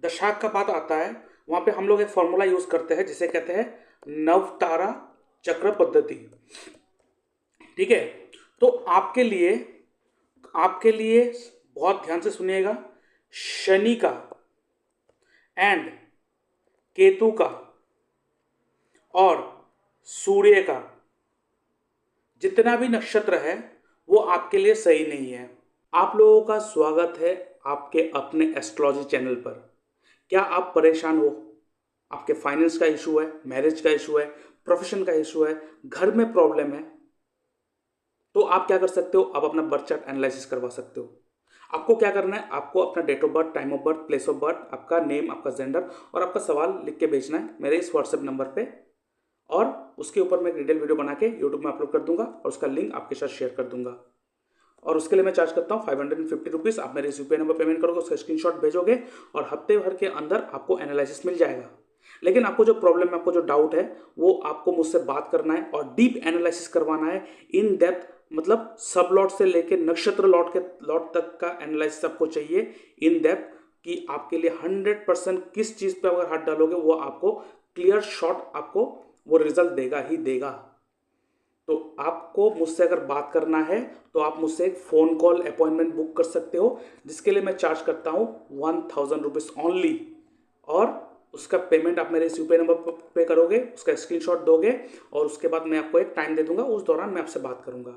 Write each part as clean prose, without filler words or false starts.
दशाक का बात आता है, वहाँ पे हम लोग एक फॉर्मूला यूज़ करते हैं जिसे कहते हैं नवतारा चक्र पद्धति। ठीक है, तो आपके लिए बहुत ध्यान से सुनिएगा। शनि का एंड केतु का और सूर्य का जितना भी नक्षत्र है वो आपके लिए सही नहीं है। आप लोगों का स्वागत है आपके अपने एस्ट्रोलॉजी चैनल पर। क्या आप परेशान हो? आपके फाइनेंस का इशू है, मैरिज का इशू है, प्रोफेशन का इशू है, घर में प्रॉब्लम है, तो आप क्या कर सकते हो? आप अपना बर्थ चार्ट एनालिसिस करवा सकते हो। आपको क्या करना है? आपको अपना date of birth, time of birth, place of birth, आपका नेम, आपका जेंडर और आपका सवाल लिख के भेजना है मेरे इस व्हाट्सएप नंबर पे, और उसके ऊपर मैं एक डिटेल वीडियो बना के यूट्यूब में अपलोड कर दूंगा और उसका लिंक आपके साथ शेयर कर दूंगा। और उसके लिए मैं चार्ज करता हूँ 550 रुपीज़। आप मेरे इस यूपीआई नंबर पेमेंट करोगे, उसका स्क्रीनशॉट भेजोगे और हफ्ते भर के अंदर आपको एनालिसिस मिल जाएगा। लेकिन आपको जो प्रॉब्लम है, आपको जो डाउट है, वो आपको मुझसे बात करना है और डीप एनालिसिस करवाना है, इन डेप्थ, मतलब सब लॉट से लेके नक्षत्र लॉट तक का एनालिसिस आपको चाहिए इन डेप्थ, कि आपके लिए 100% किस चीज़ पे अगर हाथ डालोगे वो आपको क्लियर शॉट, आपको वो रिजल्ट देगा ही देगा। तो आपको मुझसे अगर बात करना है तो आप मुझसे एक फ़ोन कॉल अपॉइंटमेंट बुक कर सकते हो, जिसके लिए मैं चार्ज करता हूँ 1000 रुपीज़ ओनली। और उसका पेमेंट आप मेरे इस यूपीआई नंबर पर पे करोगे, उसका स्क्रीनशॉट दोगे और उसके बाद मैं आपको एक टाइम दे दूंगा, उस दौरान मैं आपसे बात करूंगा।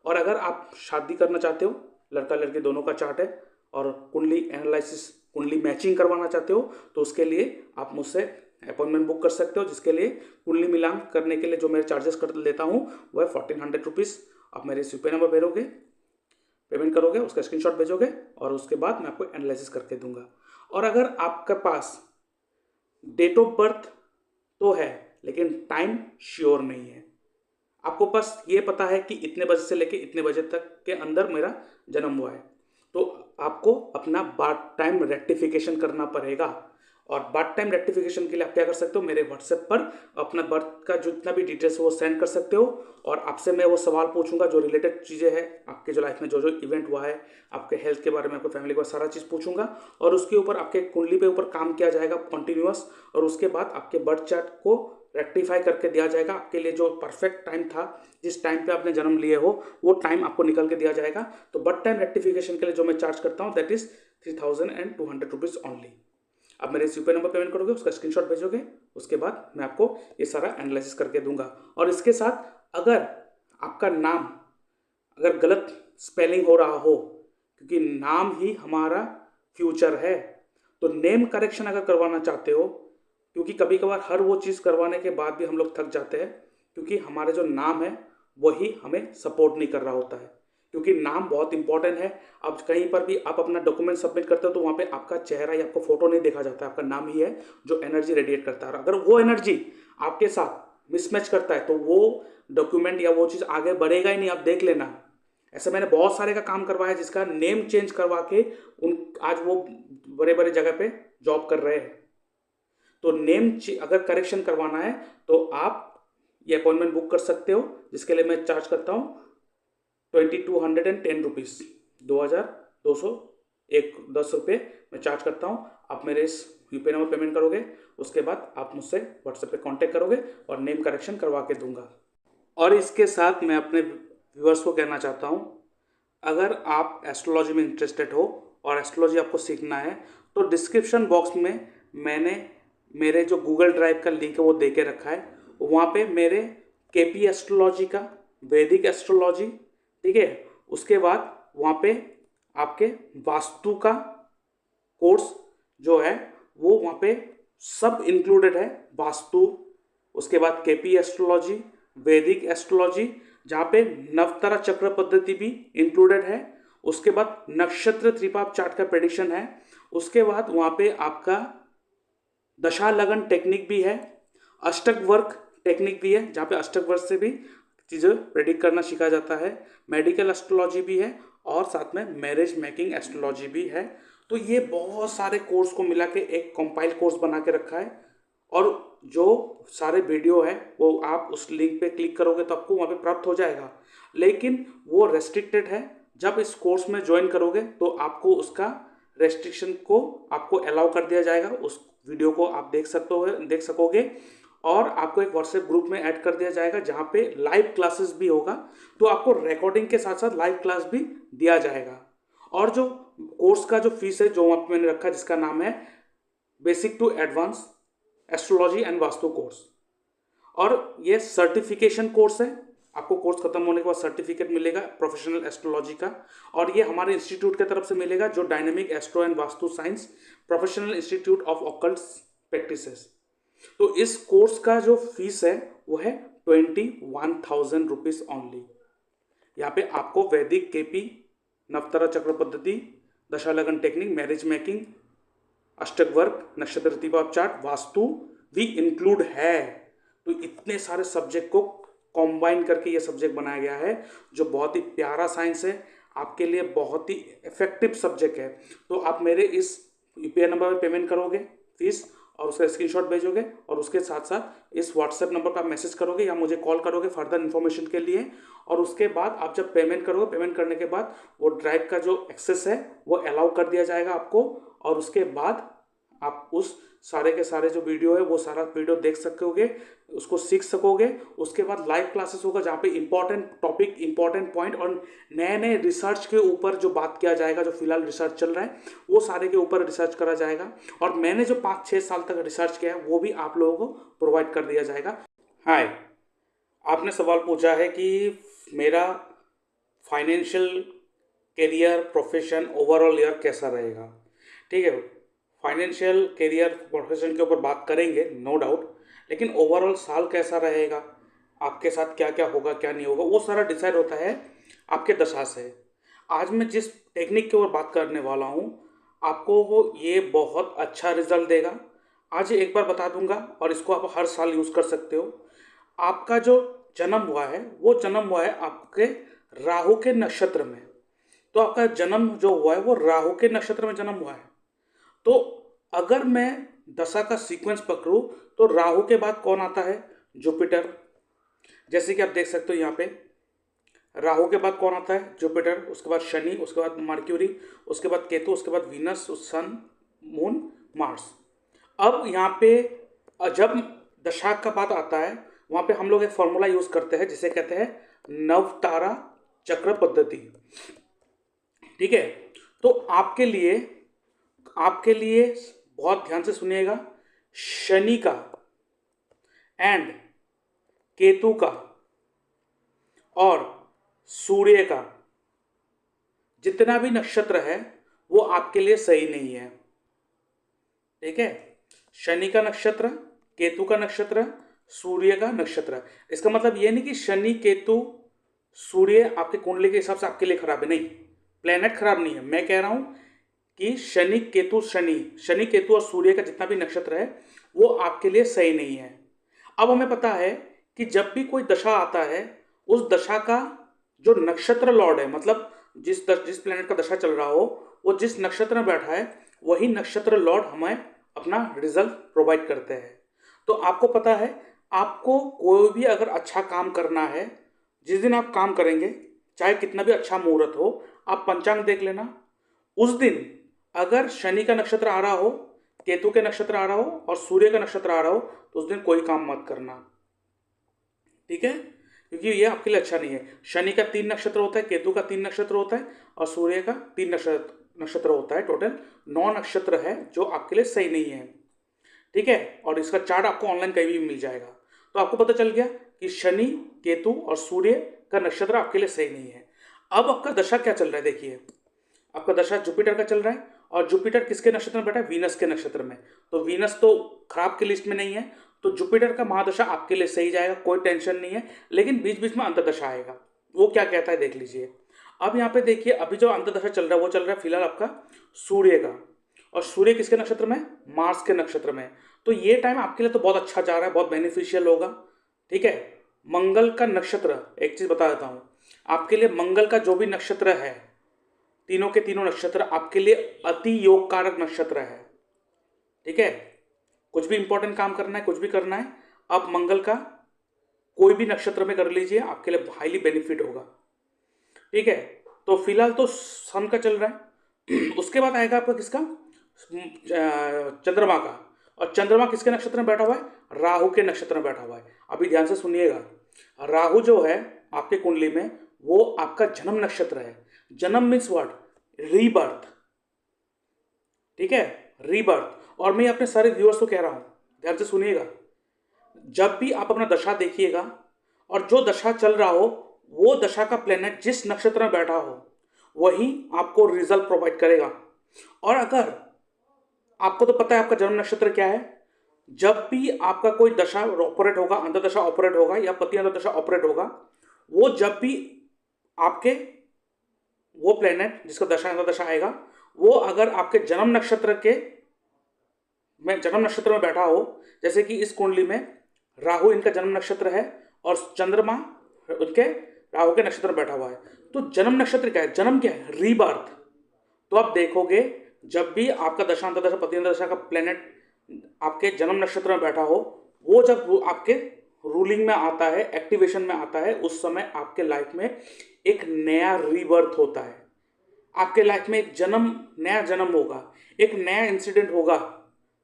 और अगर आप शादी करना चाहते हो, लड़का लड़की दोनों का चार्ट है, और कुंडली एनालिसिस, कुंडली मैचिंग करवाना चाहते हो, तो उसके लिए आप मुझसे अपॉइंटमेंट बुक कर सकते हो, जिसके लिए कुंडली मिलान करने के लिए जो मेरे चार्जेस कर लेता हूँ वो है 1400 रुपीज़। आप मेरे इस यूपीआई नंबर भेजोगे, पेमेंट करोगे, उसका स्क्रीनशॉट भेजोगे और उसके बाद मैं आपको एनालिसिस करके दूंगा। और अगर आपके पास डेट ऑफ बर्थ तो है लेकिन टाइम श्योर नहीं है, आपको बस ये पता है कि इतने बजे से लेके इतने बजे तक के अंदर मेरा जन्म हुआ है, तो आपको अपना बर्थ टाइम रेक्टिफिकेशन करना पड़ेगा। और बर्थ टाइम रेक्टिफिकेशन के लिए आप क्या कर सकते हो? मेरे व्हाट्सएप पर अपना बर्थ का जितना भी डिटेल्स है वो सेंड कर सकते हो, और आपसे मैं वो सवाल पूछूंगा जो रिलेटेड चीज़ें हैं, आपके जो लाइफ में जो जो इवेंट हुआ है, आपके हेल्थ के बारे में, आपके फैमिली के बारे में सारा चीज़ पूछूंगा, और उसके ऊपर आपके कुंडली पे ऊपर काम किया जाएगा कंटिन्यूअस, और उसके बाद आपके बर्थ चार्ट को रेक्टिफाई करके दिया जाएगा। आपके लिए जो परफेक्ट टाइम था, जिस टाइम पे आपने जन्म लिए हो, वो टाइम आपको निकल के दिया जाएगा। तो बर्थ टाइम रेक्टिफिकेशन के लिए जो मैं चार्ज करता हूँ दैट इज 3200 रुपीज़ ओनली। आप मेरे इस यूपीआई नंबर पेमेंट करोगे, उसका स्क्रीनशॉट भेजोगे, उसके बाद मैं आपको ये सारा एनालिसिस करके दूंगा। और इसके साथ अगर आपका नाम अगर गलत स्पेलिंग हो रहा हो, क्योंकि नाम ही हमारा फ्यूचर है, तो नेम करेक्शन अगर करवाना चाहते हो, क्योंकि कभी कभार हर वो चीज़ करवाने के बाद भी हम लोग थक जाते हैं, क्योंकि हमारे जो नाम है वही हमें सपोर्ट नहीं कर रहा होता है, क्योंकि नाम बहुत इंपॉर्टेंट है। अब कहीं पर भी आप अपना डॉक्यूमेंट सबमिट करते हो तो वहाँ पे आपका चेहरा या आपका फोटो नहीं देखा जाता है, आपका नाम ही है जो एनर्जी रेडिएट करता है। और अगर वो एनर्जी आपके साथ मिसमैच करता है तो वो डॉक्यूमेंट या वो चीज़ आगे बढ़ेगा ही नहीं, आप देख लेना। ऐसे मैंने बहुत सारे का काम करवाया जिसका नेम चेंज करवा के उन आज वो बड़े बड़े जगह पे जॉब कर रहे हैं। तो नेम अगर करेक्शन करवाना है तो आप ये अपॉइंटमेंट बुक कर सकते हो, जिसके लिए मैं चार्ज करता हूँ 2210 रुपीज़, 2210 रुपये मैं चार्ज करता हूँ। आप मेरे इस यूपीआई नंबर पेमेंट करोगे, उसके बाद आप मुझसे व्हाट्सएप पे कांटेक्ट करोगे और नेम करेक्शन करवा के दूंगा। और इसके साथ मैं अपने व्यूअर्स को कहना चाहता हूँ, अगर आप एस्ट्रोलॉजी में इंटरेस्टेड हो और एस्ट्रोलॉजी आपको सीखना है, तो डिस्क्रिप्शन बॉक्स में मैंने मेरे जो गूगल ड्राइव का लिंक है वो दे के रखा है। वहाँ पे मेरे केपी एस्ट्रोलॉजी का, वैदिक एस्ट्रोलॉजी, ठीक है, उसके बाद वहाँ पे आपके वास्तु का कोर्स जो है वो वहाँ पे सब इंक्लूडेड है। वास्तु, उसके बाद केपी एस्ट्रोलॉजी, वैदिक एस्ट्रोलॉजी, जहाँ पे नवतारा चक्र पद्धति भी इंक्लूडेड है। उसके बाद नक्षत्र त्रिपाप चार्ट का प्रेडिक्शन है। उसके बाद वहाँ पे आपका दशा लगन टेक्निक भी है, अष्टक वर्क टेक्निक भी है, जहाँ पे अष्टक वर्क से भी चीज़ें प्रेडिक्ट करना सीखा जाता है। मेडिकल एस्ट्रोलॉजी भी है और साथ में मैरिज मेकिंग एस्ट्रोलॉजी भी है। तो ये बहुत सारे कोर्स को मिला के एक कंपाइल कोर्स बना के रखा है, और जो सारे वीडियो है वो आप उस लिंक पे क्लिक करोगे तो आपको वहाँ पे प्राप्त हो जाएगा। लेकिन वो रेस्ट्रिक्टेड है, जब इस कोर्स में ज्वाइन करोगे तो आपको उसका रेस्ट्रिक्शन को आपको अलाउ कर दिया जाएगा, उस वीडियो को आप देख सकोगे। और आपको एक व्हाट्सएप ग्रुप में ऐड कर दिया जाएगा जहाँ पे लाइव क्लासेस भी होगा, तो आपको रिकॉर्डिंग के साथ साथ लाइव क्लास भी दिया जाएगा। और जो कोर्स का जो फीस है जो आप मैंने रखा, जिसका नाम है basic to advance astrology and vastu course, और ये सर्टिफिकेशन कोर्स है। आपको कोर्स खत्म होने के बाद सर्टिफिकेट मिलेगा प्रोफेशनल एस्ट्रोलॉजी का, और ये हमारे इंस्टीट्यूट की तरफ से मिलेगा, जो dynamic astro and vastu science professional institute of occult practices. तो इस कोर्स का जो फीस है वो है 21,000 रुपीज ओनली। यहाँ पे आपको वैदिक केपी, नवतारा चक्र पद्धति, दशा लगन टेक्निक, मैरिज मेकिंग, अष्टक वर्क, नक्षत्र रीतिभाव चार्ट, वास्तु भी इंक्लूड है। तो इतने सारे सब्जेक्ट को कॉम्बाइन करके ये सब्जेक्ट बनाया गया है, जो बहुत ही प्यारा साइंस है, आपके लिए बहुत ही इफेक्टिव सब्जेक्ट है। तो आप मेरे इस यूपीआई नंबर पर पेमेंट करोगे फीस, और उसका स्क्रीनशॉट भेजोगे, और उसके साथ साथ इस व्हाट्सएप नंबर पर आप मैसेज करोगे या मुझे कॉल करोगे फर्दर इन्फॉर्मेशन के लिए। और उसके बाद आप जब पेमेंट करोगे, पेमेंट करने के बाद वो ड्राइव का जो एक्सेस है वो अलाउ कर दिया जाएगा आपको, और उसके बाद आप उस सारे के सारे जो वीडियो है वो सारा वीडियो देख सकोगे, उसको सीख सकोगे। उसके बाद लाइव क्लासेस होगा जहाँ पे इंपॉर्टेंट टॉपिक, इंपॉर्टेंट पॉइंट और नए नए रिसर्च के ऊपर जो बात किया जाएगा, जो फिलहाल रिसर्च चल रहा है वो सारे के ऊपर रिसर्च करा जाएगा। और मैंने जो 5-6 साल तक रिसर्च किया है वो भी आप लोगों को प्रोवाइड कर दिया जाएगा। हाय, आपने सवाल पूछा है कि मेरा financial career, profession, overall year कैसा रहेगा। ठीक है, फाइनेंशियल करियर प्रोफेशन के ऊपर बात करेंगे नो डाउट, लेकिन ओवरऑल साल कैसा रहेगा, आपके साथ क्या क्या होगा क्या नहीं होगा, वो सारा डिसाइड होता है आपके दशा से। आज मैं जिस टेक्निक के ऊपर बात करने वाला हूँ, आपको वो ये बहुत अच्छा रिजल्ट देगा। आज एक बार बता दूंगा, और इसको आप हर साल यूज़ कर सकते हो। आपका जो जन्म हुआ है वो जन्म हुआ है आपके राहु के नक्षत्र में। तो आपका जन्म जो हुआ है वो राहु के नक्षत्र में जन्म हुआ है। तो अगर मैं दशा का सीक्वेंस पकड़ूं तो राहु के बाद कौन आता है, जुपिटर। जैसे कि आप देख सकते हो यहाँ पे राहु के बाद कौन आता है, जुपिटर, उसके बाद शनि, उसके बाद मर्क्यूरी, उसके बाद केतु, उसके बाद वीनस, सन, मून, मार्स। अब यहाँ पे जब दशा का बात आता है वहाँ पे हम लोग एक फॉर्मूला यूज करते हैं जिसे कहते हैं नवतारा चक्र पद्धति। ठीक है, तो आपके लिए बहुत ध्यान से सुनिएगा। शनि का एंड केतु का और सूर्य का जितना भी नक्षत्र है वो आपके लिए सही नहीं है। ठीक है, शनि का नक्षत्र, केतु का नक्षत्र, सूर्य का नक्षत्र। इसका मतलब ये नहीं कि शनि केतु सूर्य आपके कुंडली के हिसाब से आपके लिए खराब है, नहीं, प्लेनेट खराब नहीं है। मैं कह रहा हूं कि शनि केतु और सूर्य का जितना भी नक्षत्र है वो आपके लिए सही नहीं है। अब हमें पता है कि जब भी कोई दशा आता है उस दशा का जो नक्षत्र लॉर्ड है, मतलब जिस प्लेनेट का दशा चल रहा हो वो जिस नक्षत्र में बैठा है वही नक्षत्र लॉर्ड हमें अपना रिजल्ट प्रोवाइड करते हैं। तो आपको पता है, आपको कोई भी अगर अच्छा काम करना है, जिस दिन आप काम करेंगे चाहे कितना भी अच्छा मुहूर्त हो, आप पंचांग देख लेना। उस दिन अगर शनि का नक्षत्र आ रहा हो, केतु के नक्षत्र आ रहा हो और सूर्य का नक्षत्र आ रहा हो तो उस दिन कोई काम मत करना। ठीक है, क्योंकि ये आपके लिए अच्छा नहीं है। शनि का 3 नक्षत्र होता है, केतु का 3 नक्षत्र होता है और सूर्य का 3 नक्षत्र होता है। टोटल 9 नक्षत्र है जो आपके लिए सही नहीं है। ठीक है, और इसका चार्ट आपको ऑनलाइन कहीं भी मिल जाएगा। तो आपको पता चल गया कि शनि, केतु और सूर्य का नक्षत्र आपके लिए सही नहीं है। अब आपका दशा क्या चल रहा है, देखिए आपका दशा जुपिटर का चल रहा है, और जुपिटर किसके नक्षत्र में बैठा है, वीनस के नक्षत्र में। तो वीनस तो खराब की लिस्ट में नहीं है, तो जुपिटर का महादशा आपके लिए सही जाएगा, कोई टेंशन नहीं है। लेकिन बीच बीच में अंतर्दशा आएगा, वो क्या कहता है देख लीजिए। अब यहाँ पे देखिए, अभी जो अंतर्दशा चल रहा है वो चल रहा है फिलहाल आपका सूर्य का, और सूर्य किसके नक्षत्र में, मार्स के नक्षत्र में। तो ये टाइम आपके लिए तो बहुत अच्छा जा रहा है, बहुत बेनिफिशियल होगा। ठीक है, मंगल का नक्षत्र, एक चीज बता देता हूं आपके लिए, मंगल का जो भी नक्षत्र है, तीनों के तीनों नक्षत्र आपके लिए अति योग कारक नक्षत्र है। ठीक है, कुछ भी इंपॉर्टेंट काम करना है, कुछ भी करना है, आप मंगल का कोई भी नक्षत्र में कर लीजिए, आपके लिए हाईली बेनिफिट होगा। ठीक है, तो फिलहाल तो सन का चल रहा है, उसके बाद आएगा आपका किसका, चंद्रमा का। और चंद्रमा किसके नक्षत्र में बैठा हुआ है, राहु के नक्षत्र में बैठा हुआ है। अभी ध्यान से सुनिएगा, राहु जो है आपके कुंडली में वो आपका जन्म नक्षत्र है। जन्म मीन्स व्हाट, रीबर्थ, ठीक है, रीबर्थ। और मैं अपने सारे व्यूअर्स को कह रहा हूं, ध्यान से सुनिएगा, जब भी आप अपना दशा देखिएगा और जो दशा चल रहा हो वो दशा का प्लेनेट जिस नक्षत्र में बैठा हो वही आपको रिजल्ट प्रोवाइड करेगा। और अगर आपको तो पता है आपका जन्म नक्षत्र क्या है, जब भी आपका कोई दशा ऑपरेट होगा, अंतर्दशा ऑपरेट होगा या पति अंतर्दशा ऑपरेट होगा, वो जब भी आपके वो प्लेनेट जिसका दशा अंतर्दशा आएगा वो अगर आपके जन्म नक्षत्र में बैठा हो, जैसे कि इस कुंडली में राहु इनका जन्म नक्षत्र है और चंद्रमा उनके राहु के नक्षत्र में बैठा हुआ है, तो जन्म नक्षत्र क्या है, जन्म क्या है, रीबर्थ। तो आप देखोगे जब भी आपका दशा अंतर्दशा पति अंतर्दशा का प्लेनेट आपके जन्म नक्षत्र में बैठा हो, वो जब आपके रूलिंग में आता है, एक्टिवेशन में आता है, उस समय आपके लाइफ में एक नया रीबर्थ होता है। आपके लाइफ में एक नया जन्म होगा, एक नया इंसिडेंट होगा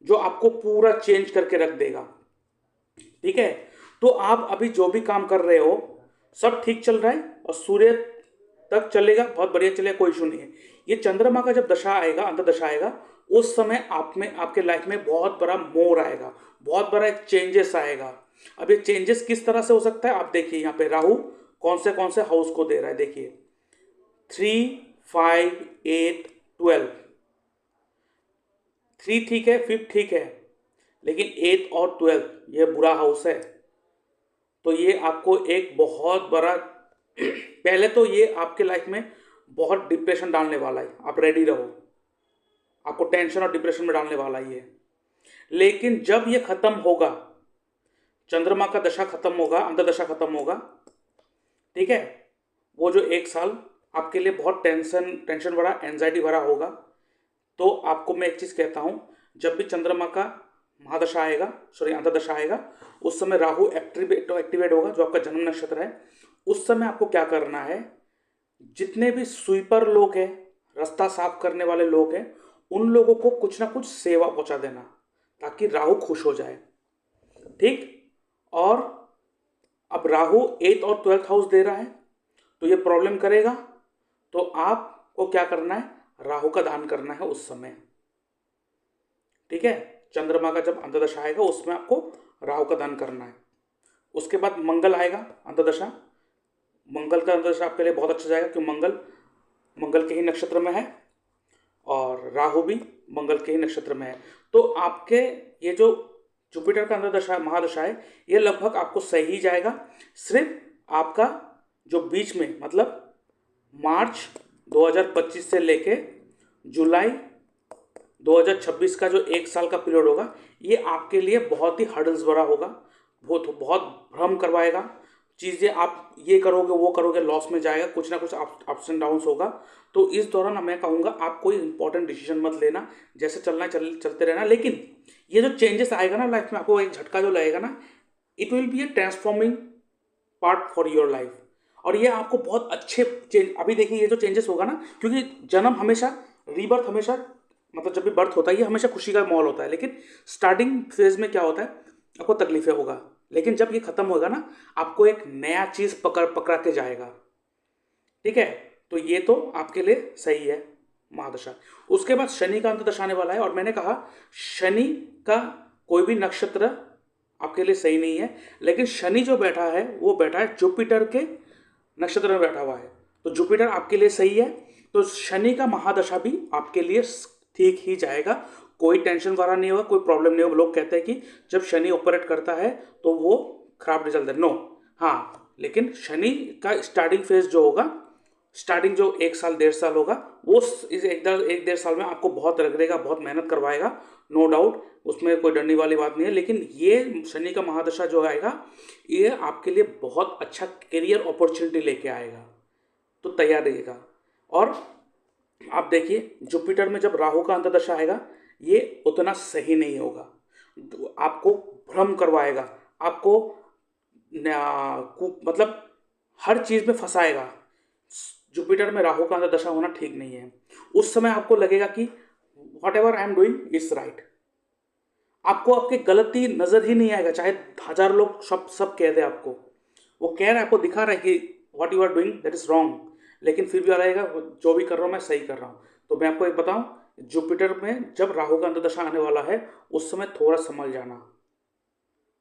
जो आपको पूरा चेंज करके रख देगा। ठीक है, तो आप अभी जो भी काम कर रहे हो सब ठीक चल रहा है और सूर्य तक चलेगा, बहुत बढ़िया चलेगा, कोई इशू नहीं है। ये चंद्रमा का जब दशा आएगा, अंतर्दशा आएगा, उस समय आप में आपके लाइफ में बहुत बड़ा मोड़ आएगा, बहुत बड़ा एक चेंजेस आएगा। अब ये चेंजेस किस तरह से हो सकता है, आप देखिए यहाँ पे राहु कौन से हाउस को दे रहा है, देखिए 3, 5, 8, 12। 3 ठीक है, 5 ठीक है, लेकिन 8 और 12 ये बुरा हाउस है। तो ये आपको एक बहुत बड़ा पहले तो ये आपके लाइफ में बहुत डिप्रेशन डालने वाला है, आप रेडी रहो, आपको टेंशन और डिप्रेशन में डालने वाला ही है। लेकिन जब ये खत्म होगा, चंद्रमा का दशा खत्म होगा, अंतर्दशा खत्म होगा, ठीक है, वो जो 1 साल आपके लिए बहुत टेंशन भरा, एंजाइटी भरा होगा। तो आपको मैं एक चीज़ कहता हूँ, जब भी चंद्रमा का महादशा आएगा, अंतर्दशा आएगा, उस समय राहु एक्टिवेट होगा जो आपका जन्म नक्षत्र है। उस समय आपको क्या करना है, जितने भी स्वीपर लोग हैं, रास्ता साफ करने वाले लोग हैं, उन लोगों को कुछ ना कुछ सेवा पहुंचा देना ताकि राहु खुश हो जाए। ठीक, और अब राहु 8th और 12th हाउस दे रहा है तो ये प्रॉब्लम करेगा। तो आपको क्या करना है, राहु का दान करना है उस समय। ठीक है, चंद्रमा का जब अंतर्दशा आएगा उसमें आपको राहु का दान करना है। उसके बाद मंगल आएगा अंतर्दशा, मंगल का अंतर्दशा आपके लिए बहुत अच्छा जाएगा क्योंकि मंगल के ही नक्षत्र में है और राहु भी मंगल के ही नक्षत्र में है। तो आपके ये जो जुपिटर का अंतर्दशा महादशा है ये लगभग आपको सही जाएगा। सिर्फ आपका जो बीच में मतलब मार्च 2025 से लेके जुलाई 2026 का जो 1 साल का पीरियड होगा, ये आपके लिए बहुत ही हर्डल्स भरा होगा, बहुत भ्रम करवाएगा। चीज़ें आप ये करोगे वो करोगे, लॉस में जाएगा, कुछ ना कुछ अप्स एंड डाउन्स होगा। तो इस दौरान मैं कहूँगा आप कोई इंपॉर्टेंट डिसीजन मत लेना, जैसे चलना चलते रहना। लेकिन ये जो चेंजेस आएगा ना लाइफ में, आपको एक झटका जो लगेगा ना, it will be A transforming part for your life. और ये आपको बहुत अच्छे चेंज, अभी देखिए ये जो चेंजेस होगा ना, क्योंकि जन्म हमेशा, रीबर्थ हमेशा, मतलब जब भी बर्थ होता है ये हमेशा खुशी का माहौल होता है, लेकिन स्टार्टिंग फेज में क्या होता है, आपको तकलीफें होगा, लेकिन जब ये खत्म होगा ना आपको एक नया चीज़ पकड़ा के जाएगा। ठीक है, तो ये तो आपके लिए सही है महादशा। उसके बाद शनि का अंतर्दशा आने वाला है और मैंने कहा शनि का कोई भी नक्षत्र आपके लिए सही नहीं है, लेकिन शनि जो बैठा है वो बैठा है जुपिटर के नक्षत्र में बैठा हुआ है, तो जुपिटर आपके लिए सही है। तो शनि का महादशा भी आपके लिए ठीक ही जाएगा, कोई टेंशन वाला नहीं होगा, कोई प्रॉब्लम नहीं होगा। लोग कहते हैं कि जब शनि ऑपरेट करता है तो वो खराब रिजल्ट है, नो, हाँ, लेकिन शनि का स्टार्टिंग फेज जो होगा, स्टार्टिंग जो 1 साल 1.5 साल होगा, वो इस 1-1.5 साल में आपको बहुत रगड़ेगा, बहुत मेहनत करवाएगा, नो डाउट, उसमें कोई डरने वाली बात नहीं है। लेकिन ये शनि का महादशा जो आएगा ये आपके लिए बहुत अच्छा करियर अपॉर्चुनिटी लेके आएगा, तो तैयार रहिएगा। और आप देखिए जुपिटर में जब राहु का अंतर्दशा आएगा ये उतना सही नहीं होगा, आपको भ्रम करवाएगा, आपको मतलब हर चीज़ में फंसाएगा, जुपिटर में राहु का अंतर्दशा होना ठीक नहीं है। उस समय आपको लगेगा कि what ever I am doing is right, आपको आपकी गलती नजर ही नहीं आएगा, चाहे 1000 लोग सब कह दे आपको, वो कह रहा है, आपको दिखा रहा है कि what you are doing that is wrong, लेकिन फिर भी रहेगा जो भी कर रहा हूँ मैं सही कर रहा हूँ। तो मैं आपको एक बताऊं, जुपिटर में जब राहु का अंतर्दशा आने वाला है उस समय थोड़ा समझ जाना,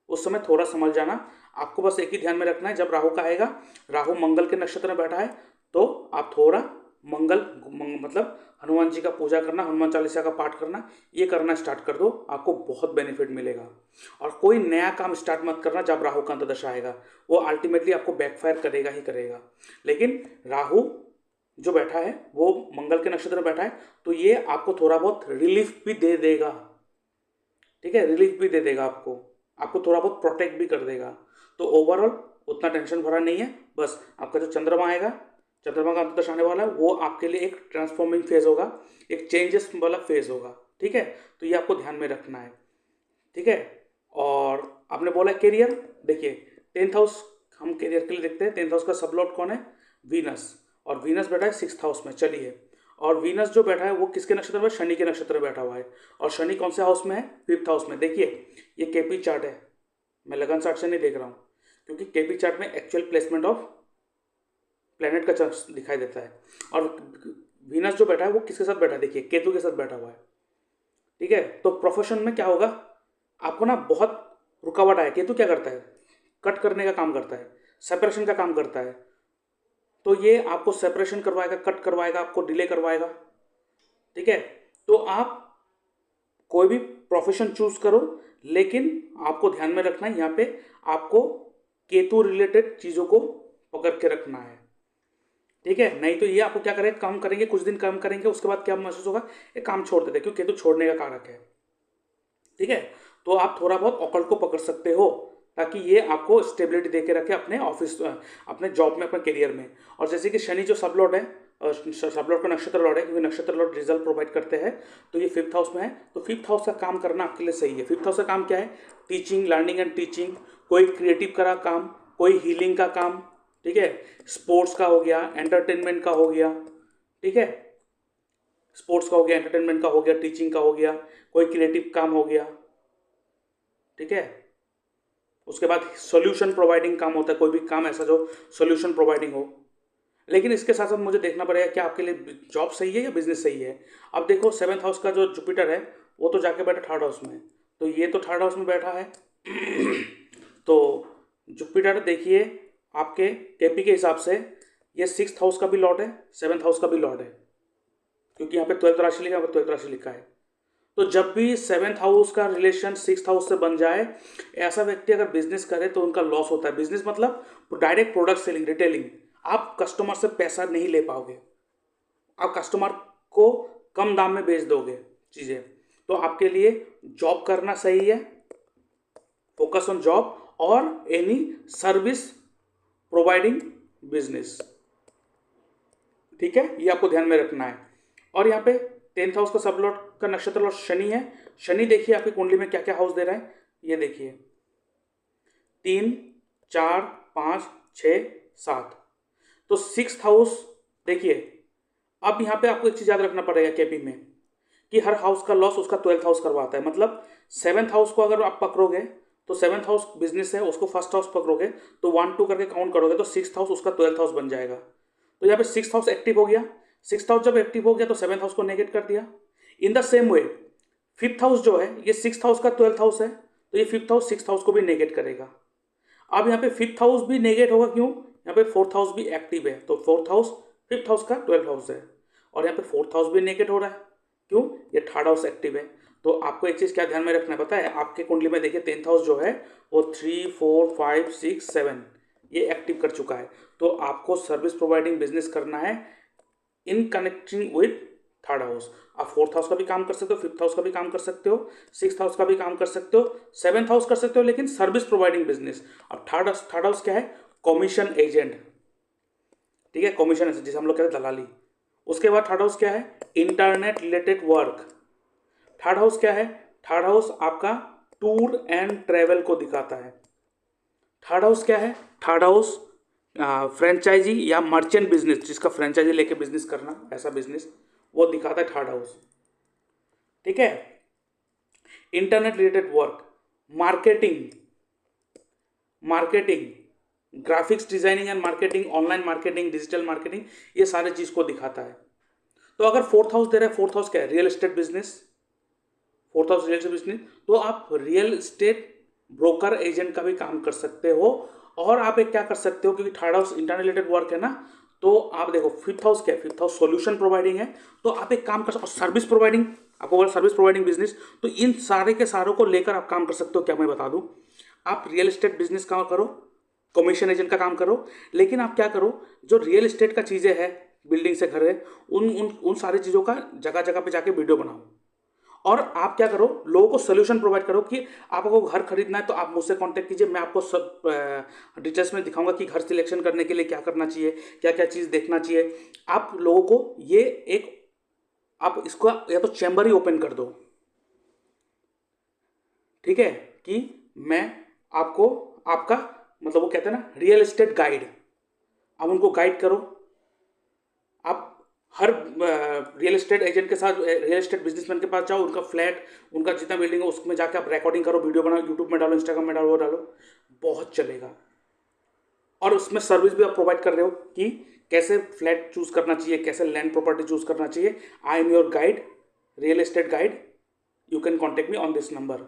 उस समय थोड़ा समझ जाना। आपको बस एक ही ध्यान में रखना है, जब राहु का आएगा, राहु मंगल के नक्षत्र में बैठा है, तो आप थोड़ा मतलब हनुमान जी का पूजा करना, हनुमान चालीसा का पाठ करना, ये करना स्टार्ट कर दो, आपको बहुत बेनिफिट मिलेगा। और कोई नया काम स्टार्ट मत करना जब राहु का अंतर्दशा आएगा, वो अल्टीमेटली आपको बैकफायर करेगा ही करेगा। लेकिन राहु जो बैठा है वो मंगल के नक्षत्र में बैठा है, तो ये आपको थोड़ा बहुत रिलीफ भी दे देगा, ठीक है, रिलीफ भी दे देगा, आपको थोड़ा बहुत प्रोटेक्ट भी कर देगा। तो ओवरऑल उतना टेंशन भरा नहीं है। बस आपका जो चंद्रमा आएगा, चंद्रमा का अंतर्दशा आने वाला है, वो आपके लिए एक ट्रांसफॉर्मिंग फेज होगा, एक चेंजेस वाला फेज होगा, ठीक है। तो ये आपको ध्यान में रखना है, ठीक है। और आपने बोला करियर, देखिए 10th हाउस हम करियर के लिए देखते हैं। 10th हाउस का सब लॉर्ड कौन है? वीनस, और वीनस बैठा है 6th हाउस में। चलिए, और वीनस जो बैठा है वो किसके नक्षत्र में? शनि के नक्षत्र में बैठा हुआ है। और शनि कौन से हाउस में है? 5th हाउस में। देखिए ये केपी चार्ट है, मैं लगन चार्ट से नहीं देख रहा हूँ, क्योंकि केपी चार्ट में एक्चुअल प्लेसमेंट ऑफ प्लेनेट का चार्ट दिखाई देता है। और वीनस जो बैठा है वो किसके साथ बैठा है? देखिए केतु के साथ बैठा हुआ है, ठीक है। तो प्रोफेशन में क्या होगा, आपको ना बहुत रुकावट आए। केतु क्या करता है? कट करने का काम करता है, सेपरेशन का काम करता है। तो ये आपको सेपरेशन करवाएगा, कट करवाएगा, आपको डिले करवाएगा, ठीक है। तो आप कोई भी प्रोफेशन चूज करो, लेकिन आपको ध्यान में रखना है यहाँ पे आपको केतु रिलेटेड चीज़ों को पकड़ के रखना है, ठीक है। नहीं तो ये आपको क्या करेगा, काम करेंगे कुछ दिन, काम करेंगे, उसके बाद क्या महसूस होगा, ये काम छोड़ देते, क्योंकि केतु छोड़ने का कारक है, ठीक है। तो आप थोड़ा बहुत ऑकल्ट को पकड़ सकते हो, ताकि ये आपको स्टेबिलिटी दे के रखे अपने ऑफिस, अपने जॉब में, अपने करियर में। और जैसे कि शनि जो सब लॉर्ड है, सब लॉर्ड का नक्षत्र लॉर्ड है, क्योंकि नक्षत्र लॉर्ड रिजल्ट प्रोवाइड करते हैं, तो ये 5th हाउस में है। तो 5th हाउस का काम करना आपके लिए सही है। 5th हाउस का काम क्या है? टीचिंग, लर्निंग एंड टीचिंग, कोई क्रिएटिव का काम, कोई हीलिंग का काम, ठीक है, स्पोर्ट्स का हो गया, एंटरटेनमेंट का हो गया, ठीक है, स्पोर्ट्स का हो गया, एंटरटेनमेंट का हो गया, टीचिंग का हो गया, कोई क्रिएटिव काम हो गया, ठीक है। उसके बाद सॉल्यूशन प्रोवाइडिंग काम होता है, कोई भी काम ऐसा जो सॉल्यूशन प्रोवाइडिंग हो। लेकिन इसके साथ साथ मुझे देखना पड़ेगा कि आपके लिए जॉब सही है या बिजनेस सही है। अब देखो 7th हाउस का जो जुपिटर है वो तो जाके बैठा 3rd हाउस में, तो ये तो 3rd हाउस में बैठा है। तो जुपिटर देखिए आपके केपी के हिसाब से ये 6th हाउस का भी लॉर्ड है, 7th हाउस का भी लॉर्ड है, क्योंकि यहाँ पे 12th राशि लिखा है, 12th राशि लिखा है। तो जब भी 7th हाउस का रिलेशन 6th हाउस से बन जाए, ऐसा व्यक्ति अगर बिजनेस करे तो उनका लॉस होता है। बिजनेस मतलब डायरेक्ट प्रोडक्ट सेलिंग, रिटेलिंग, आप कस्टमर से पैसा नहीं ले पाओगे, आप कस्टमर को कम दाम में बेच दोगे चीज़ें। तो आपके लिए जॉब करना सही है, फोकस ऑन जॉब और एनी सर्विस प्रोवाइडिंग बिजनेस, ठीक है, ये आपको ध्यान में रखना है। और यहाँ पे 10th हाउस का सब लॉर्ड का नक्षत्र लॉर्ड शनि है। शनि देखिए आपकी कुंडली में क्या क्या हाउस दे रहा है, ये देखिए 3, 4, 5, 6, 7। तो 6th हाउस देखिए। अब यहाँ पे आपको एक चीज याद रखना पड़ेगा केपी में, कि हर हाउस का लॉस उसका 12th हाउस करवाता है। मतलब 7th हाउस को अगर आप पकड़ोगे तो 7th हाउस बिजनेस है, उसको 1st हाउस पकड़ोगे तो 1, 2 करके काउंट करोगे तो 6th हाउस उसका 12th हाउस बन जाएगा। तो यहाँ पे 6th हाउस एक्टिव हो गया, 6th हाउस जब एक्टिव हो गया तो 7th हाउस को नेगेट कर दिया। In the same way 5th house जो है ये 6th हाउस का 12th हाउस है, तो ये 5th हाउस 6th हाउस को भी नेगेट करेगा। अब यहाँ पे 5th हाउस भी नेगेट होगा, क्यों? यहाँ पे 4th हाउस भी एक्टिव है, तो 4th हाउस 5th हाउस का 12th हाउस है। और यहाँ पे 4th हाउस भी नेगेट हो रहा है, क्यों? ये 3rd हाउस एक्टिव है। तो आपको एक चीज़ क्या ध्यान में रखना है पता है, आपके कुंडली में देखिए 10th हाउस जो है वो 3, 4, 5, 6, 7 ये एक्टिव कर चुका है। तो आपको सर्विस प्रोवाइडिंग बिजनेस करना है in connecting with 3rd house. आप 4th हाउस का भी काम कर सकते हो, 5th हाउस का भी काम कर सकते हो, 6th हाउस का भी काम कर सकते हो, 7th हाउस कर सकते हो, लेकिन सर्विस प्रोवाइडिंग बिजनेस। अब 3rd हाउस क्या है? कमीशन एजेंट, ठीक है, कमीशन एजेंट जिसे हम लोग कहते हैं दलाली। उसके बाद 3rd हाउस क्या है? Internet related work. 3rd house क्या है? 3rd हाउस आपका टूर एंड ट्रेवल को दिखाता है। 3rd हाउस क्या है? 3rd हाउस फ्रेंचाइजी या मर्चेंट बिजनेस, जिसका फ्रेंचाइजी लेके बिजनेस करना, ऐसा बिजनेस वो दिखाता है थर्ड हाउस। ठीक है। Internet related work, marketing, graphics designing and marketing, online marketing, digital marketing, ये सारे चीज को दिखाता है। तो अगर फोर्थ हाउस दे रहा है, फोर्थ हाउस क्या है? Real estate business, fourth house real estate business, तो आप रियल एस्टेट ब्रोकर एजेंट का भी काम कर सकते हो। और आप एक क्या कर सकते हो, क्योंकि third house internet related work है ना, तो आप देखो फिफ्थ हाउस क्या है? फिफ्थ हाउस सॉल्यूशन प्रोवाइडिंग है, तो आप एक काम कर सकते हो, सर्विस प्रोवाइडिंग, आपको बोला सर्विस प्रोवाइडिंग बिजनेस, तो इन सारे के सारों को लेकर आप काम कर सकते हो। क्या मैं बता दूं, आप रियल एस्टेट बिजनेस का करो, कमीशन एजेंट का काम करो, लेकिन आप क्या करो, जो रियल एस्टेट का चीज़ें है, बिल्डिंग से घर है, उन उन उन सारी चीज़ों का जगह जगह पे जाके वीडियो बनाओ। और आप क्या करो, लोगों को सोल्यूशन प्रोवाइड करो कि आपको घर खरीदना है तो आप मुझसे कांटेक्ट कीजिए, मैं आपको सब डिटेल्स में दिखाऊंगा कि घर सिलेक्शन करने के लिए क्या करना चाहिए, क्या क्या चीज़ देखना चाहिए। आप लोगों को ये एक, आप इसको या तो चैम्बर ही ओपन कर दो, ठीक है, कि मैं आपको, आपका मतलब वो कहते हैं ना रियल एस्टेट गाइड, आप उनको गाइड करो। आप हर रियल एस्टेट एजेंट के साथ, रियल एस्टेट बिजनेसमैन के पास जाओ, उनका फ्लैट, उनका जितना बिल्डिंग है उसमें जाके आप रिकॉर्डिंग करो, वीडियो बनाओ, यूट्यूब में डालो, इंस्टाग्राम में डालो, वो डालो, बहुत चलेगा। और उसमें सर्विस भी आप प्रोवाइड कर रहे हो कि कैसे फ्लैट चूज करना चाहिए, कैसे लैंड प्रॉपर्टी चूज करना चाहिए। I am your guide, real estate guide, you can contact me on this number.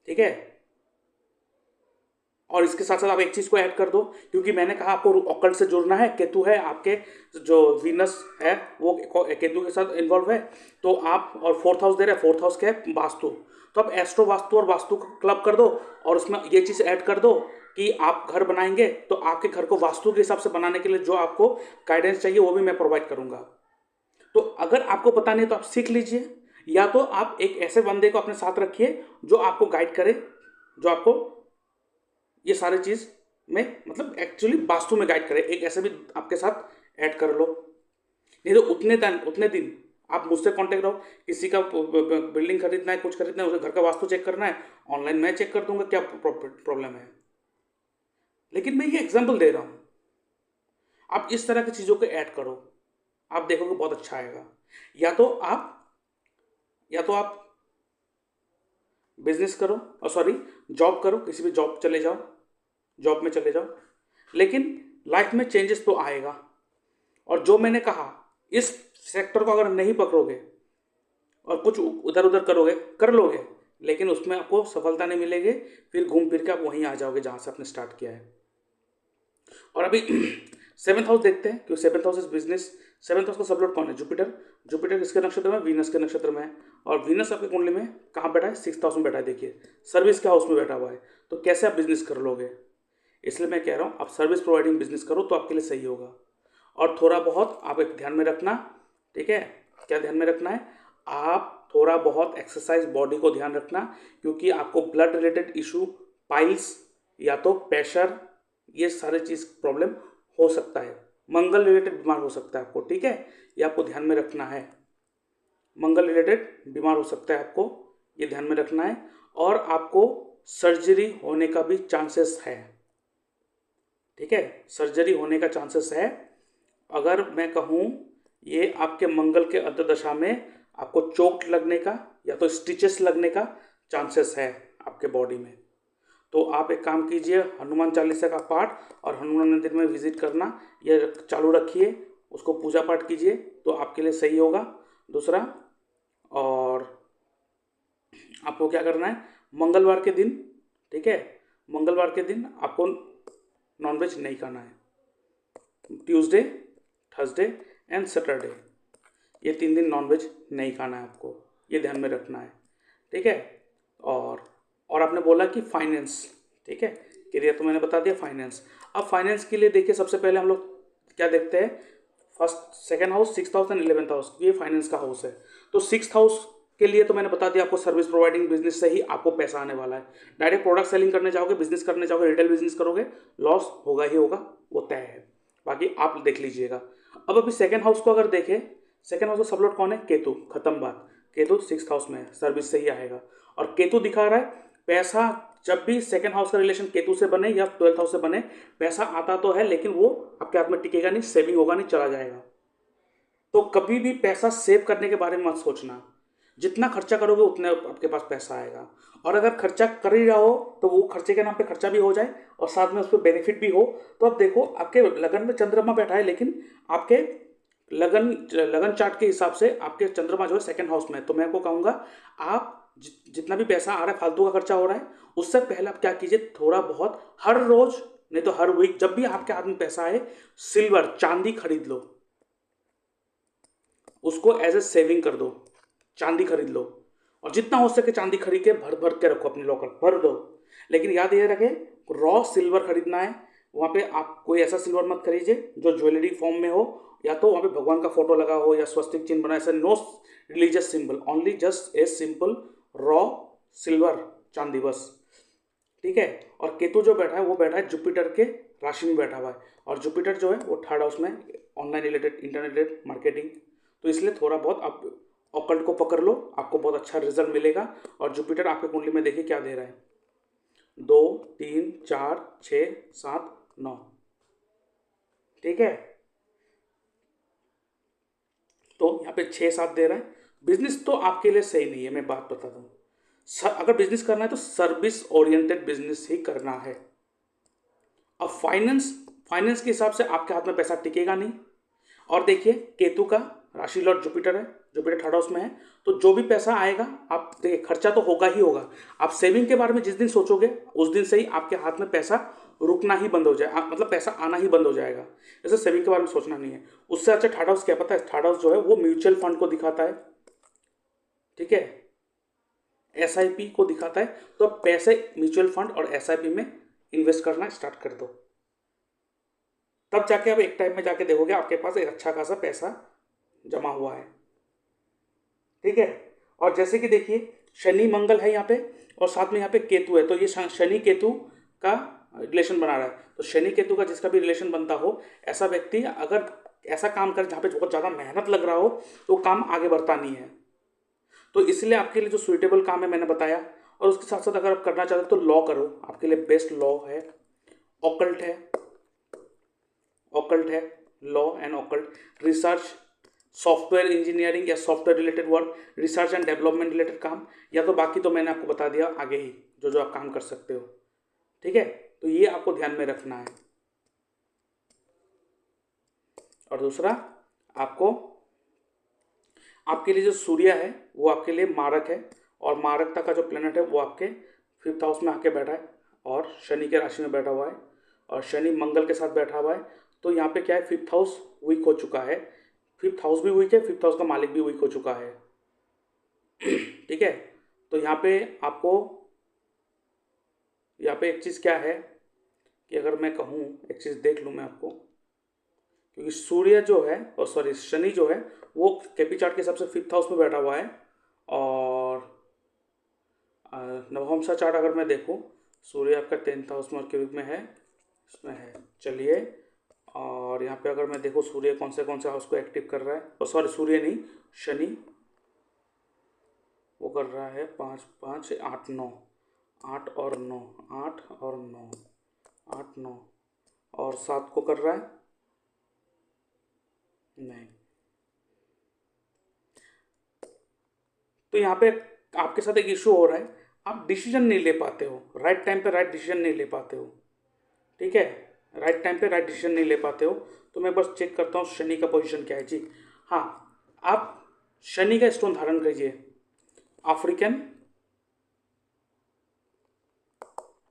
ठीक है। और इसके साथ साथ आप एक चीज को ऐड कर दो, क्योंकि मैंने कहा आपको ऑकल्ट से जुड़ना है, केतु है आपके, जो वीनस है वो केतु के साथ इन्वॉल्व है, तो आप, और फोर्थ हाउस दे रहे हैं, फोर्थ हाउस क्या है? वास्तु। तो आप एस्ट्रो वास्तु और वास्तु को क्लब कर दो, और उसमें ये चीज ऐड कर दो कि आप घर बनाएंगे तो आपके घर को वास्तु के हिसाब से बनाने के लिए जो आपको गाइडेंस चाहिए वो भी मैं प्रोवाइड करूंगा। तो अगर आपको पता नहीं तो आप सीख लीजिए, या तो आप एक ऐसे बंदे को अपने साथ रखिए जो आपको गाइड करे, जो आपको ये सारी चीज में मतलब एक्चुअली वास्तु में गाइड करे, एक ऐसे भी आपके साथ ऐड कर लो। नहीं तो उतने दिन आप मुझसे कांटेक्ट रहो, किसी का बिल्डिंग खरीदना है, कुछ खरीदना है, उसे घर का वास्तु चेक करना है, ऑनलाइन मैं चेक कर दूंगा, क्या प्रॉब्लम है। लेकिन मैं ये एग्जांपल दे रहा हूं, आप इस तरह की चीजों को ऐड करो, आप देखोगे बहुत अच्छा आएगा। या तो आप या तो आप बिजनेस करो, और सॉरी जॉब करो, किसी भी जॉब चले जाओ, जॉब में चले जाओ, लेकिन लाइफ में चेंजेस तो आएगा। और जो मैंने कहा, इस सेक्टर को अगर नहीं पकड़ोगे और कुछ उधर उधर करोगे, कर लोगे, लेकिन उसमें आपको सफलता नहीं मिलेगी, फिर घूम फिर के आप वहीं आ जाओगे जहां से आपने स्टार्ट किया है। और अभी सेवंथ हाउस देखते हैं, क्योंकि seventh house is business. Seventh house का सबलॉर्ड कौन है? जुपिटर। जुपिटर किसके नक्षत्र में? वीनस के नक्षत्र में है। और वीनस आपकी कुंडली में कहाँ बैठा है? सिक्स्थ हाउस में बैठा है। देखिए सर्विस के हाउस में बैठा हुआ है, तो कैसे आप बिजनेस कर लोगे? इसलिए मैं कह रहा हूँ आप सर्विस प्रोवाइडिंग बिजनेस करो तो आपके लिए सही होगा। और थोड़ा बहुत आप एक ध्यान में रखना, ठीक है, क्या ध्यान में रखना है? आप थोड़ा बहुत एक्सरसाइज, बॉडी को ध्यान रखना, क्योंकि आपको ब्लड रिलेटेड इशू, पाइल्स या तो प्रेशर, ये सारे चीज प्रॉब्लम हो सकता है। मंगल रिलेटेड बीमार हो सकता है आपको, ठीक है, ये आपको ध्यान में रखना है। मंगल रिलेटेड बीमार हो सकता है आपको, ये ध्यान में रखना है। और आपको सर्जरी होने का भी चांसेस है, ठीक है, सर्जरी होने का चांसेस है। अगर मैं कहूँ, ये आपके मंगल के अंतर्दशा में आपको चोट लगने का या तो स्टिचेस लगने का चांसेस है आपके बॉडी में। तो आप एक काम कीजिए, हनुमान चालीसा का पाठ और हनुमान मंदिर में विजिट करना ये चालू रखिए, उसको पूजा पाठ कीजिए, तो आपके लिए सही होगा। दूसरा, और आपको क्या करना है, मंगलवार के दिन, ठीक है, मंगलवार के दिन आपको नॉनवेज नहीं खाना है। ट्यूसडे, थर्सडे एंड सैटरडे, ये 3 दिन नॉनवेज नहीं खाना है आपको, ये ध्यान में रखना है, ठीक है। और आपने बोला कि फाइनेंस, ठीक है, करियर तो मैंने बता दिया, फाइनेंस। अब फाइनेंस के लिए देखिए, सबसे पहले हम लोग क्या देखते हैं, first, second house, sixth house and 11th house, ये फाइनेंस का हाउस है। तो सिक्स्थ हाउस के लिए तो मैंने बता दिया आपको, सर्विस प्रोवाइडिंग बिजनेस से ही आपको पैसा आने वाला है। डायरेक्ट प्रोडक्ट सेलिंग करने जाओगे, बिजनेस करने जाओगे, रिटेल बिजनेस करोगे, लॉस होगा ही होगा, वो तय है, बाकी आप देख लीजिएगा। अब अभी सेकंड हाउस को अगर देखें, सेकंड हाउस का सबलॉर्ड कौन है? केतु। खत्म बात, केतु सिक्स्थ हाउस में है, सर्विस से ही आएगा। और केतु दिखा रहा है पैसा जब भी सेकंड हाउस का रिलेशन केतु से बने या 12th हाउस से बने, पैसा आता तो है लेकिन वो आपके हाथ में टिकेगा नहीं, सेविंग होगा नहीं, चला जाएगा। तो कभी भी पैसा सेव करने के बारे में मत सोचना। जितना खर्चा करोगे उतने आपके पास पैसा आएगा। और अगर खर्चा कर ही रहा हो तो वो खर्चे के नाम पे खर्चा भी हो जाए और साथ में उस पर बेनिफिट भी हो। तो अब देखो आपके लगन में चंद्रमा बैठा है, लेकिन आपके लगन लगन चार्ट के हिसाब से आपके चंद्रमा जो है सेकंड हाउस में है। तो मैं आपको कहूँगा आप जितना भी पैसा आ रहा है, फालतू का खर्चा हो रहा है, उससे पहले आप क्या कीजिए, थोड़ा बहुत हर रोज नहीं तो हर वीक जब भी आपके हाथ में पैसा आए, सिल्वर चांदी खरीद लो, उसको एज ए सेविंग कर दो, चांदी खरीद लो। और जितना हो सके चांदी खरीद के भर भर के रखो, अपने लॉकर भर दो। लेकिन याद ये रखे, रॉ सिल्वर खरीदना है। वहाँ पे आप कोई ऐसा सिल्वर मत खरीदिए जो ज्वेलरी फॉर्म में हो, या तो वहाँ पे भगवान का फोटो लगा हो या स्वस्तिक चिन्ह बना, ऐसा no religious symbol, only just a simple raw silver, चांदी बस। ठीक है। और केतु जो बैठा है वो बैठा है जुपिटर के राशि में बैठा हुआ है, और जुपिटर जो है वो थर्ड हाउस में, online related, internet related marketing. तो इसलिए थोड़ा बहुत आप ऑकल्ट को पकड़ लो, आपको बहुत अच्छा रिजल्ट मिलेगा। और जुपिटर आपके कुंडली में देखिए क्या दे रहा है, 2 3 4 6 7 9। ठीक है। तो यहाँ पे 6 7 दे रहा है। बिजनेस तो आपके लिए सही नहीं है, मैं बात बता दूँ। अगर बिजनेस करना है तो सर्विस ओरिएंटेड बिजनेस ही करना है। अब फाइनेंस, फाइनेंस के हिसाब से आपके हाथ में पैसा टिकेगा नहीं। और देखिए केतु का राशि लॉर्ड जुपिटर है, जुपिटर थर्ड हाउस में है। तो जो भी पैसा आएगा, आप देखिए खर्चा तो होगा ही होगा। आप सेविंग के बारे में जिस दिन सोचोगे उस दिन से ही आपके हाथ में पैसा रुकना ही बंद हो जाए, मतलब पैसा आना ही बंद हो जाएगा। जैसे सेविंग के बारे में सोचना नहीं है। उससे अच्छा थर्ड हाउस क्या पता है, थर्ड हाउस जो है वो म्यूचुअल फंड को दिखाता है। ठीक है, एसआईपी को दिखाता है। तो आप पैसे म्यूचुअल फंड और एसआईपी में इन्वेस्ट करना स्टार्ट कर दो, तब जाके आप एक टाइम में जाके देखोगे आपके पास एक अच्छा खासा पैसा जमा हुआ है। ठीक है। और जैसे कि देखिए शनि मंगल है यहाँ पे, और साथ में यहाँ पे केतु है। तो ये शनि केतु का रिलेशन बना रहा है। तो शनि केतु का जिसका भी रिलेशन बनता हो, ऐसा व्यक्ति अगर ऐसा काम करे जहाँ पे बहुत ज़्यादा मेहनत लग रहा हो, तो काम आगे बढ़ता नहीं है। तो इसलिए आपके लिए जो सुइटेबल काम है मैंने बताया। और उसके साथ साथ अगर आप करना चाहते हो तो लॉ करो, आपके लिए बेस्ट लॉ है, ऑकल्ट है, ऑकल्ट है, law and occult, research, software engineering या software related work, research and development related काम, या तो बाकी तो मैंने आपको बता दिया आगे ही जो जो आप काम कर सकते हो। ठीक है। तो ये आपको ध्यान में रखना है। और दूसरा, आपको आपके लिए जो सूर्य है वो आपके लिए मारक है, और मारकता का जो प्लेनेट है वो आपके 5th हाउस में आके बैठा है और शनि के राशि में बैठा हुआ है, और शनि मंगल के साथ बैठा हुआ है। तो यहाँ पे क्या है, 5th हाउस वीक हो चुका है, 5th हाउस भी वीक है, 5th हाउस का मालिक भी वीक हो चुका है। ठीक है। तो यहाँ पे आपको, यहाँ पे एक चीज़ क्या है कि अगर मैं कहूँ, एक चीज़ देख लूँ मैं आपको, क्योंकि सूर्य जो है, और सॉरी शनि जो है वो केपी चार्ट के हिसाब से 5th हाउस में बैठा हुआ है। और नवमसा चार्ट अगर मैं देखूँ, सूर्य आपका 10th हाउस में और क्यूबिक में है, इसमें है। चलिए, और यहाँ पे अगर मैं देखूँ सूर्य कौन से हाउस को एक्टिव कर रहा है, और सॉरी सूर्य नहीं, शनि वो कर रहा है 5 5 8 9, 8 और 9, 8 और 9, 8 9 और 7 को कर रहा है, नहीं। तो यहाँ पे आपके साथ एक इशू हो रहा है, आप डिसीजन नहीं ले पाते हो, राइट टाइम पे राइट डिसीजन नहीं ले पाते हो। ठीक है, राइट टाइम पे राइट डिसीजन नहीं ले पाते हो। तो मैं बस चेक करता हूँ शनि का पोजीशन क्या है जी। हाँ, आप शनि का स्टोन धारण कीजिए, अफ्रीकन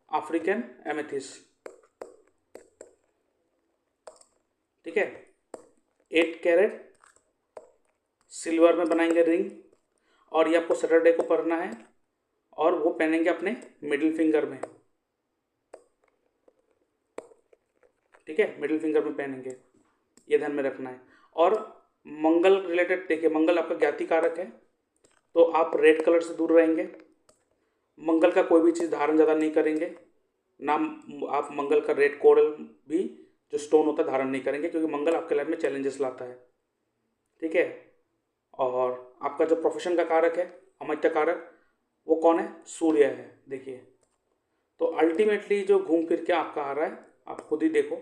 अफ्रीकन एमेथिस्ट। ठीक है, 8 कैरेट सिल्वर में बनाएंगे रिंग, और ये आपको सैटरडे को पहनना है, और वो पहनेंगे अपने मिडिल फिंगर में। ठीक है, मिडिल फिंगर में पहनेंगे, ये ध्यान में रखना है। और मंगल रिलेटेड देखिए, मंगल आपका ज्ञाति कारक है, तो आप रेड कलर से दूर रहेंगे। मंगल का कोई भी चीज़ धारण ज़्यादा नहीं करेंगे ना, आप मंगल का रेड कोरल भी जो स्टोन होता है धारण नहीं करेंगे, क्योंकि मंगल आपके लाइफ में चैलेंजेस लाता है। ठीक है। और आपका जो प्रोफेशन का कारक है, अमृत कारक, वो कौन है, सूर्य है। देखिए तो अल्टीमेटली जो घूम फिर के आपका आ रहा है, आप खुद ही देखो,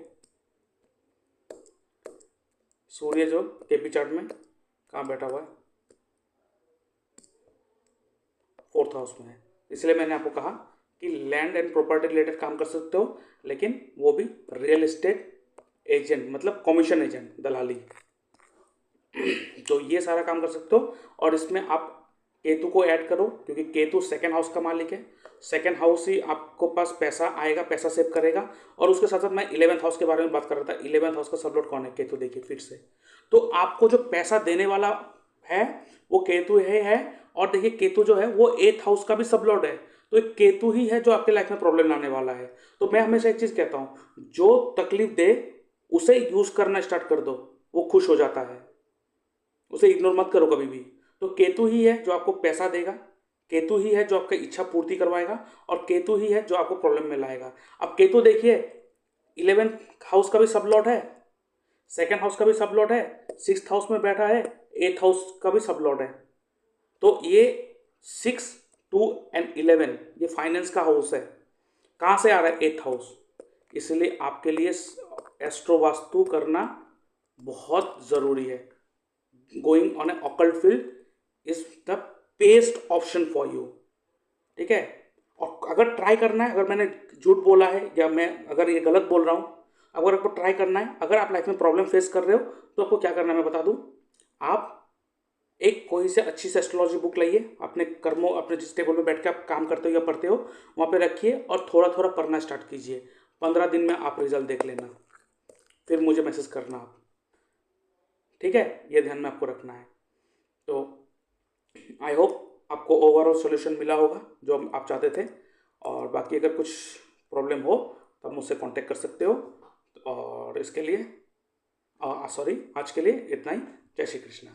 सूर्य जो केपी चार्ट में कहाँ बैठा हुआ है, 4th हाउस में है। इसलिए मैंने आपको कहा कि लैंड एंड प्रॉपर्टी रिलेटेड काम कर सकते हो, लेकिन वो भी रियल एस्टेट एजेंट, मतलब कमीशन एजेंट, दलाली। तो ये सारा काम कर सकते हो। और इसमें आप केतु को ऐड करो, क्योंकि केतु सेकंड हाउस का मालिक है। सेकंड हाउस ही आपको पास पैसा आएगा, पैसा सेव करेगा। और उसके साथ साथ मैं 11th हाउस के बारे में बात कर रहा था। 11th हाउस का सबलॉर्ड कौन है? केतु। देखिए फिर से, तो आपको जो पैसा देने वाला है वो केतु है। और देखिए केतु जो है वो 8th हाउस का भी सबलॉर्ड है। तो एक केतु ही है जो आपके लाइफ में प्रॉब्लम लाने वाला है। तो मैं हमेशा एक चीज कहता हूँ, जो तकलीफ दे उसे यूज करना स्टार्ट कर दो, वो खुश हो जाता है। उसे इग्नोर मत करो कभी भी। तो केतु ही है जो आपको पैसा देगा, केतु ही है जो आपकी इच्छा पूर्ति करवाएगा, और केतु ही है जो आपको प्रॉब्लम में लाएगा। अब केतु देखिए 11th हाउस का भी सब लॉर्ड है, सेकेंड हाउस का भी सब लॉर्ड है, 6th हाउस में बैठा है, 8th हाउस का भी सब लॉर्ड है। तो ये 6, 2 एंड 11 ये फाइनेंस का हाउस है। कहाँ से आ रहा है? 8th house. इसलिए आपके लिए एस्ट्रो वास्तु करना बहुत ज़रूरी है। Going on A occult field is the best option for you. ठीक है। और अगर ट्राई करना है, अगर मैंने झूठ बोला है या मैं अगर ये गलत बोल रहा हूँ, अगर आपको ट्राई करना है, अगर आप लाइफ में प्रॉब्लम फेस कर रहे हो, तो आपको क्या करना है मैं बता दूँ। आप एक कोई से अच्छी से एस्ट्रोलॉजी बुक लाइए, अपने कर्मों, अपने जिस टेबल पे बैठ के आप काम करते हो या पढ़ते हो वहाँ पे रखिए, और थोड़ा थोड़ा पढ़ना स्टार्ट कीजिए। 15 दिन में आप रिजल्ट देख लेना, फिर मुझे मैसेज करना आप। ठीक है, ये ध्यान में आपको रखना है। तो आई होप आपको ओवरऑल सॉल्यूशन मिला होगा जो आप चाहते थे। और बाकी अगर कुछ प्रॉब्लम हो तो आप मुझसे कांटेक्ट कर सकते हो। और इसके लिए सॉरी, आज के लिए इतना ही। जय श्री कृष्णा।